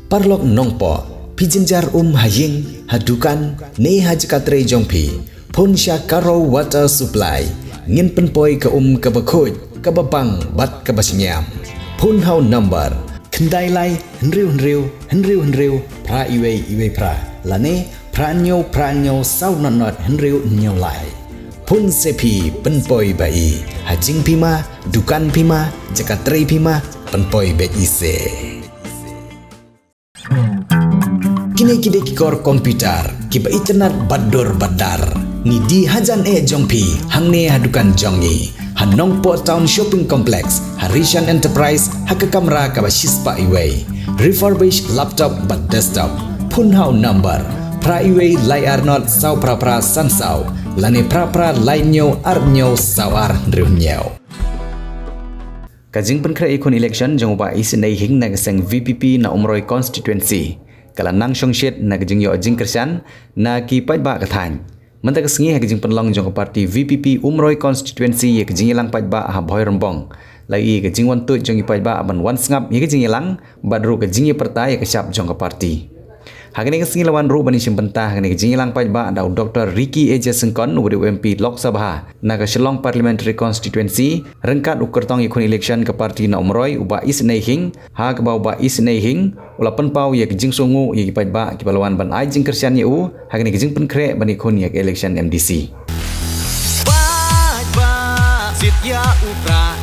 parlok nongpo pijinjar haying hadukan ne hajkatre jongpi pun karo water supply ngin penpoi ke kebakhoj kebabang bat kebasinyam pun hau number kendai lai henriu pra iwe pra lane pranyo sau not henriu nyau lai pun sepi penpoi bai hajing pima dukan pima jakatre pima penpoi bet ise kini kikor komputer kiba internet badar ni di hajan jongpi hangne hadukan jongi Hanongpo Town Shopping Complex, Harishan Enterprise, Hakakamra Kabashispa Iway, refurbished laptop but desktop, Punhau number, Pra Iway Lai Arnold Sau Prapra Sansau, Lane Prapra Lainyo Arnyo Sawar Driunyao. Kajing penkra ikon election jongba isinay hing nagasang VPP na umroy constituency, kala nang syongshet na kajing yo jing kersan na kipay ba katany. Mentak sengi hak jing penlong jong parti VPP umroy constituency ye kajing ilang pajba ha boy rembong lai kajing wan tu jong pajba aban wan sngap ye kajing ilang badru kajing ye perta ye kasyap jong parti hakene sengi lawan ru bani simpentah hakene kajing ilang pajba ada Dr. Ricky Eja Sengkon uri UMP Lok Sabha na ka Shillong Parliamentary Constituency rengkat ukertong ikon election ke parti na umroy uba isnei hing ha ka ba isnei hing ula penpau ye kajing sungu ye pajba ki balwan ban ai jing kersian ye u hakene kajing penkre bani kon ye election MDC pajba sit ya upra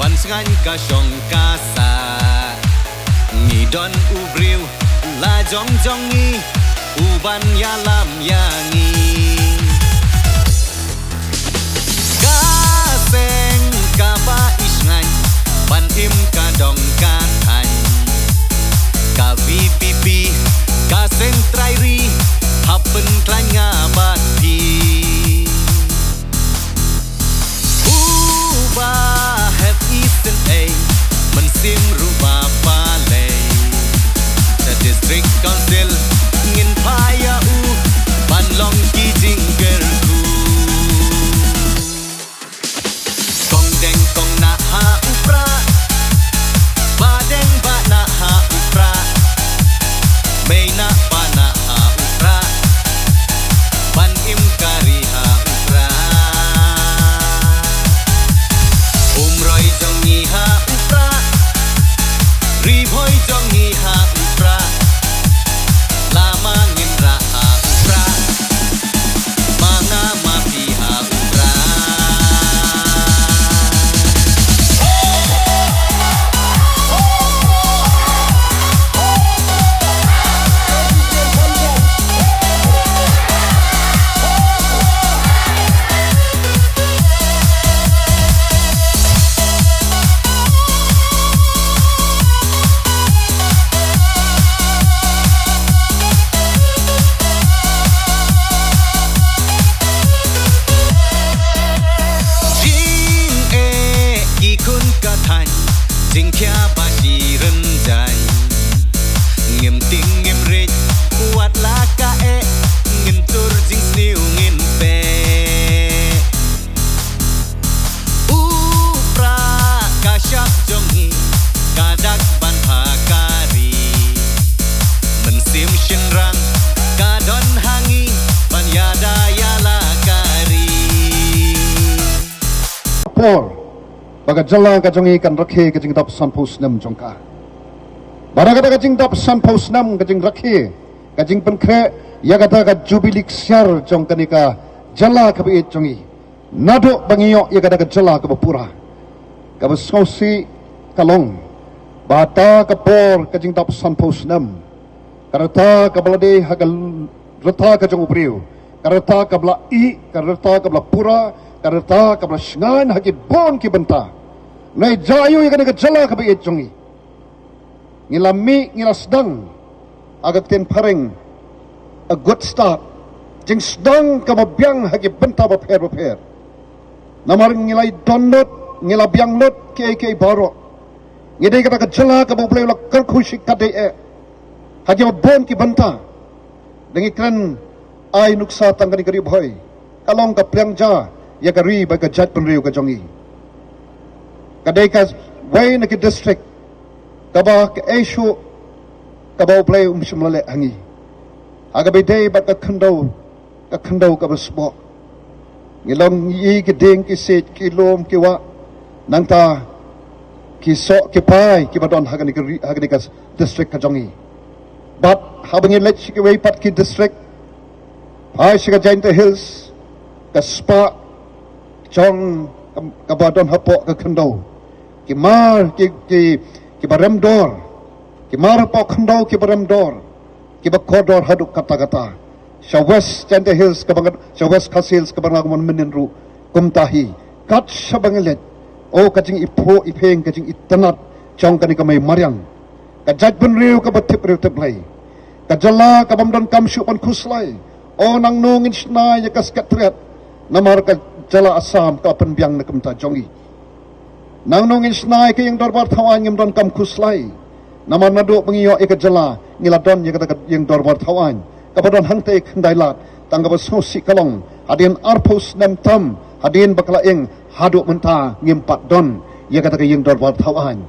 ban sngan ka syong kasa ngidon ubriu la jong-jongi uban yalam yangi kaseng kaba isngan ban im kadong katan ka VPP kaseng trairi hapen klanya bati ubah have eaten a mensim rumah balai District Council ngin paya banlong ki jinggerku kong deng kong na ha upra badeng ba na ha upra may na pa na ha upra ban im kari ha upra umroy jong ni ha upra riboy jong ni ha lama ngindra upra mga mapiha upra Jing kya pasi renjai ngim ting ngim rich kuat laka ngim tur jing sniu ngin pe upra kasyak jongi kadak ban pakari mensim shinrang kadon hangi ban yada yala kari Paul baga jala ka jongi kan rakhe ka jing dap san pos nam jongka bara ka jing dap san pos nam ka jing rakhe ka jing penkre ya kata ka jubilik syar jong kanika jala ka be jongi nado bangiyo ya kata ka jala ka pura ka sosi kalong bata ka por ka jing dap san pos nam karata ka balade hagal rata ka jong ubriu karata ka bla i karata ka bla pura karata ka bla shngan hagi bon ki benta Nai jayu yang kena jala ke biit jongi. Ngilami ngilasdang agat ken pareng a good start. Jing sedang kemabiang hagi benta baper. Namar ngilai download ngilabiang load ke baro. Ngidai kata ke jala ke boleh la kerkushik kade hagi bon ki benta. Dengi kren ai nuksa tangkani kari boy. Kalong ka priang ja ya kari baga jat penriu ke jongi. Kadai ka way na ki district kaba ka issue kabau play semlale hangi aga bedai bat ka khandau ka basbo ngilong yi ki ding ki set ki lom ki wa nangta ki so ki pai ki badon hagani ka district ka jongi but habangin let ki wei pat ki district pai shika Jainta Hills ka spa chong ka badon hapo ka khandau ki mar ki barem dor ki mar hapo khandau ki barem dor ki ba kodor haduk kata sa West Jainta Hills sa West Khas Hills kabangaguman meninru kumtahi kat sa bangilet o kajing ipo ipeng kajing itanat chong kani kamay maryang kajat benriu kabatip riu teblay kajala kabamdan kamsyu pan kuslay o nang nungin snay yakas katriat namar kajala asam ka penbiang na kumta jongi nang nungin snay kayang dorbar tawan ngimdon kam kuslay namar nado pengiyo ikajala ngiladon yang dorbar tawan kabadon hangte kendailat tangga basosi kalong hadin arpus nem tam hadin baklaing haduk menta ngimpat don ya kata yang dorbar tawan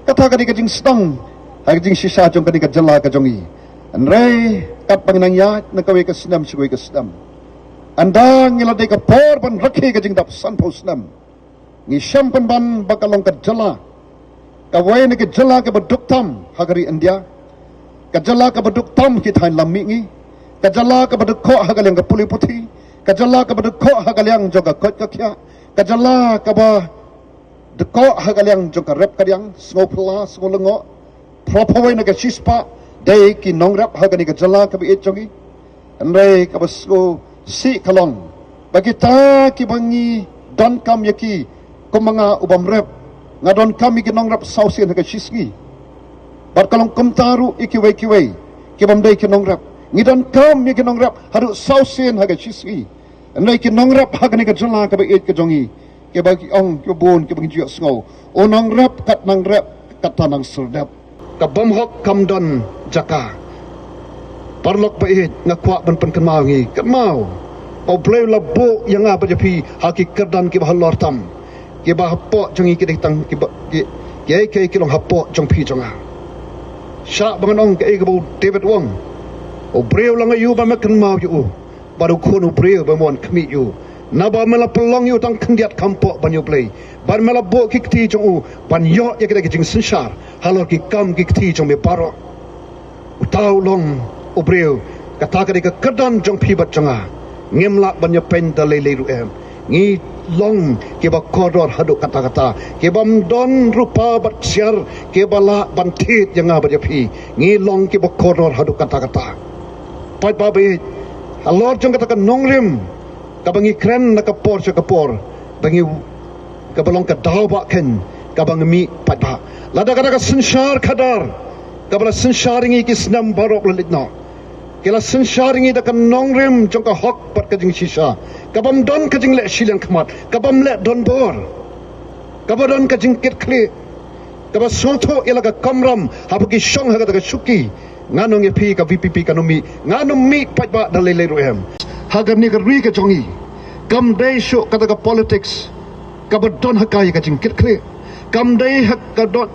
kata kadi kajing sedang kajing sisa jong kadi kajala kajongi anrei kat panginangya nakawe kasinam sigoi kasinam anda ngilade ka por ban rakhi kajing dap sanpo sinam ngi syampan ban bakalong kajala kawai ne kajala ka baduk tam hagari India kajala ka baduk tam ki thain lammi ngi kajala ka baduk kho hagalyang ka puli puthi kajala ka baduk kho hagalyang joga kot ka kya kajala ka ba de kho hagalyang joga rep karyang snopla smolengo propawai na ka shispa dai ki nongrap hagani kajala ka bi ejongi andai ka basko si kalong bagi ta ki bangi don kam yaki kumanga ubam rep ngadon kami ki nongrap sausin ka shisgi bat kalong kumtaru ikiwai ki bamdai ki nongrap ngidon kam mi ki nongrap haru sausen haga chisgi andai ki nongrap hagani ka jala ka bait ka jongi ke bagi ong ki bon ki bangi sngo o nongrap kat nangrap kata nang serdap ka bamhok kamdon jaka parlok bait ngakwa ban pen kenmau ngi kenmau o bleu labo yang apa japi haki kerdan ki bahalor tam ki bahapo jongi ki ditang ki kilong hapo jong pi jonga syak banganong ke igabu David Wong o breu lang ayu ba makan mau yu baru kono breu ba mon kmi yu naba mala pelong yu tang kendiat kampo ban yu play ban mala bo kikti jong u ban yo ya kita jing sensar halor ki kam kikti jong me paro utau long o breu kata ka kedan jong pi bat jonga ngemla ban yo pen da lele ru em ngi long ke ba kodor haduk kata ke bam don rupa bat siar ke bala bantit yang apa japi ngi long ke ba kodor haduk kata pai ba be alor jong kata nongrim ka bangi kren na ka por bangi ka balong ka daw ba ken ka bang mi pai ba lada kata sensar kadar ka bala sensar ngi ki snam barok lalitno kela sensar ngi da ka nongrim jong ka hok pat ka jing sisa kabam don ka jing le silang khamat kabam le don bor kabadon ka jing ket kle kaba sonto ilaga kamram habuki shong haga daga shuki nganong epi ka VPP kanomi nganom mi patba dalele roem hagar ni ka ri ka jongi kam dai sho ka daga politics kabadon hakai ka jing ket kle kam dai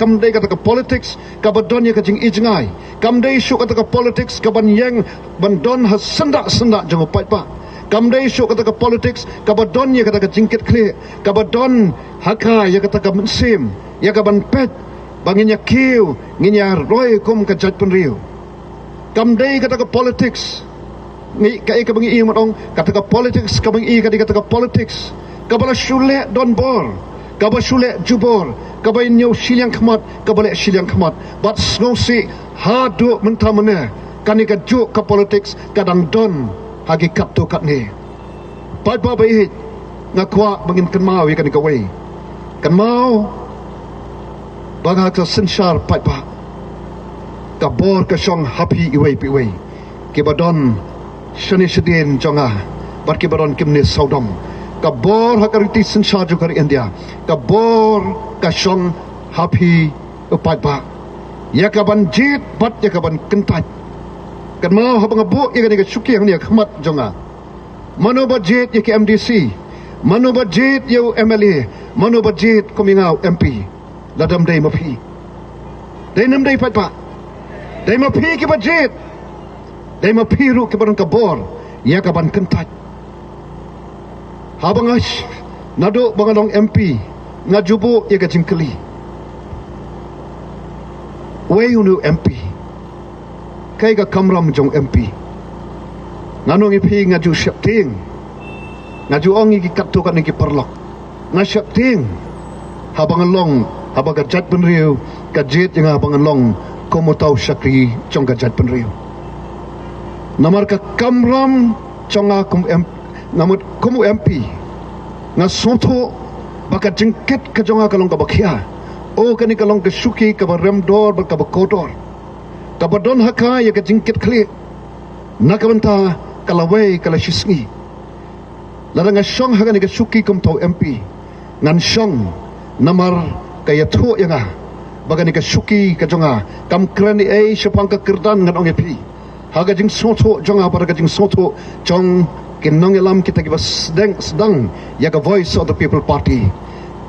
kam dai ka daga politics kabadon ya ka jing ijngai kam dai sho ka daga politics kaban yang bandon ha senda jong patba kam dai sho kata ka politics kabadon ya kata ka jingkit kle kabadon haka ya kata ka mensim ya ka ban pet banginya kiu nginya roy kum ka jat penriu kam dai kata ka politics ngi ka ka bangi i matong kata ka politics ka bangi kata ka politics ka bala shule don bor ka ba shule jubor ka ba nyau silyang khamat ka bale silyang khamat bat snosi hadu mentamane kani ka juk ka politics kadang don hagi kap tu kat ni pai ba bai ngakwa bangin kan mau ikan kawai kan mau bangak sa sensar pai ba ka bor ka song happy iwai piwai ke badon shani shadin jonga bar ke badon kimne saudom ka bor hakariti sensar jukar India ka bor ka song happy pai ba ya ka ban jit bat ya ka ban kentat kan mau habang abu ya kan syuki yang ni khmat jonga mano budget ya ke MDC mano budget ya MLA mano budget komingau MP ladam dai mapi dai nam dai pat pa Dai ma phi ki budget. Dai ma phi ru ki ban ka bor. Ya ka ban kentat. Habangash nado bangalong MP ngajubo ya ka jingkeli. Wei unu MP. Kai ka kamram jong MP. Nganong ipi ngaju syapting. Ngaju ongi ki katto kan ki perlok. Nga syapting. Habangalong habaga jat penriu ka jet yang habangalong komo tau syakri jong ka jat penriu. Namar ka kamram chonga kum MP ngamut komu MP nga soto baka jengket ka jonga kalong ka bakia o kani kalong ka syuki ka remdor baka bakodor ka badon haka ya ka jengket kli nakabanta kalawai kala shisngi ladang syong haka ni ka syuki kum tau MP ngan syong namar kaya tho yanga baka ni ka syuki ka jonga kam krani ai syapang ka kirdan ngan ong EP haga jing soto jonga para ka jing soto jong kinong ilam kita kibas sedang ya ka voice of the people party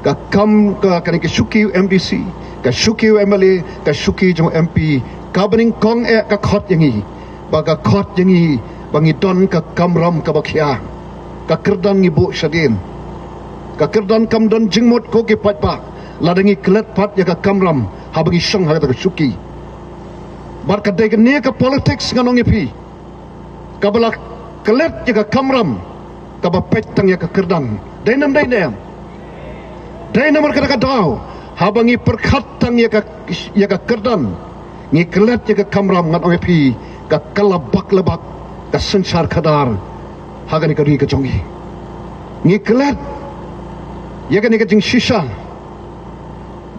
ka kam ka kani syuki MDC ka syuki MLA ka syuki jong MP ka baning kong ka khot yangi baga khot yangi bangi don ka kamram ka bakhya ka kirdan ngi bu shadin ka kirdan kam don jingmot ko ki patpa ladangi klet pat ya ka kamram ha bangi shang ha ka syuki bar ka dai ne ka politics nganong ipi ka balak kelet jaga kamram kaba petang ya ke kerdan dainam dainam kata kadau habangi perkhatang ya ke kerdan ngi kelet jaga kamram ngan opi ka kalabak lebak ka sensar kadar hagani kari ka jongi ngi kelet ya ka ni ka jing shisha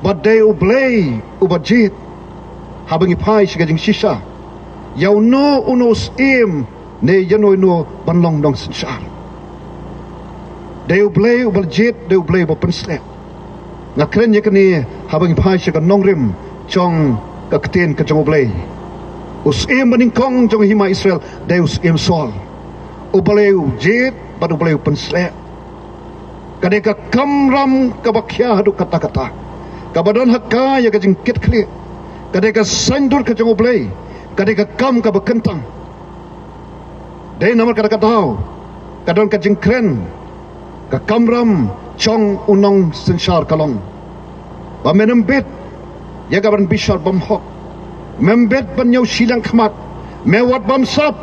badai ublay ubajit habangi pai shi ka jing shisha yau no unos im ne yanoi no banlong dong sensar deu blay ubal jet deu blay bo penslet ngakren ye kani habang phai se ka nongrim chong ka kten ka chong blay us em baning kong chong hima Israel deus em sol ubaleu jet badu blay penslet kade ka kamram ka bakhya hadu kata-kata ka badon hakka ya ka jingkit khli kade ka sandur ka chong blay kade ka kam ka bakentang dai namar kata tau kadon ka jingkren ka kamram chong unong sensar kalong ba menembet ya gaban bishar bam hok membet ban yau silang khmat mewat bam sap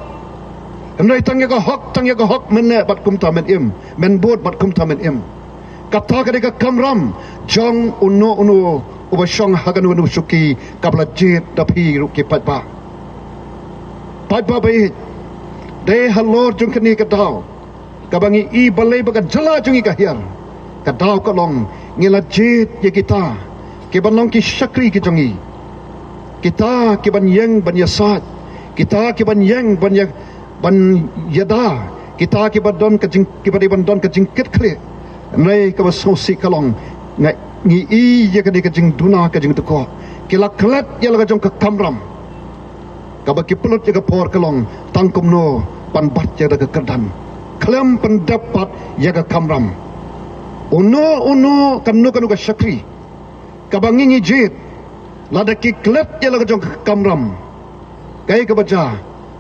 hendai tang ya ka hok menne bat kum ta men im men bot bat kum ta men im kata ka kamram chong uno ubashong haganu nu suki kapla jet dapi ruki patba bai dai halor jung kani ka dau kabangi i balai baga jala jungi ka hiar ka dau ka long ngila jet ye kita ke banong ki syakri ki jungi kita ke ban yang ban yasat kita ke ban yang ban yada kita ke badon ka jing ki badai bandon ka jingkit khle nai ka basosi ka long ngi i ye ka de ka jing duna ka jing tuko kila klet ye la ka jong ka kamram ka ba ki pelot ye ka por ka long tangkum no pan bat ya daga kerdan klaim pendapat ya ga kamram uno kanu ka syakri kabangi jet lada ki klet ya la jong kamram kai ka baca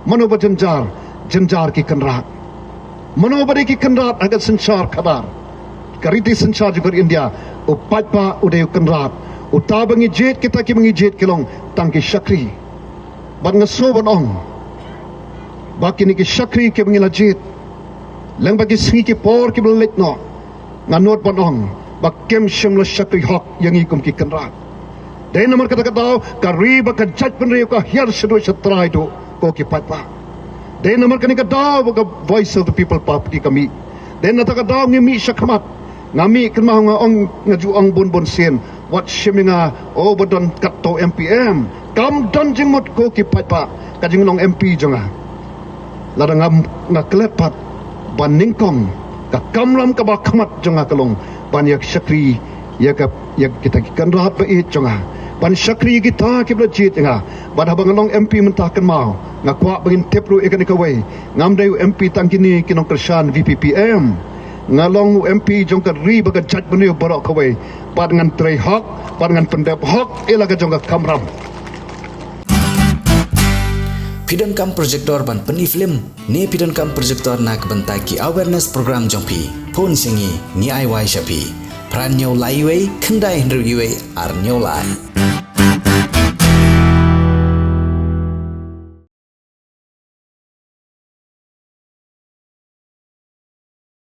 mano bajenjar jenjar ki kenrat mano bade ki kenrat agat sensar kabar kariti sensar juga India upatpa uday kenrat utabangi jet kita ki mengi jet kilong tangki syakri ban ngaso banong baki ni ki syakri ke mengila jit lang bagi singi ki por ki belit no nganot banong bakem syamla syakri hok yang ikum ki kenrat dai namar kata kari baka jat penri ka hiar sedu setrai do ko ki patpa dai namar kani kata baka voice of the people party kami dai nata kata ngimi syakmat ngami kenmah ong ngaju ong bon sen wat shiminga o badon katto MPM kam don jingmot ko ki patpa kajing nong MP jonga ladang ngaklepat ban ningkong ka kamram ka bakmat jonga kalong ban yak syakri yak kita kan rahat bait jonga ban syakri kita ki blajit nga ban habang long MP mentahkan mau ngakwa bangin tepru ikan ikawai ngamdai MP tangkini kinong kersan VPPM ngalong MP jong ka ri baga jat benu barok kawai ban ngan trei hok ban ngan pendep hok ila ka jong ka kamram Pidon kam projector ban peni film ne pidon kam projector nak bentai ki awareness program jongpi phone singi ni ai wai shapi pran nyau lai wei khandai hendru gi wei ar nyau lai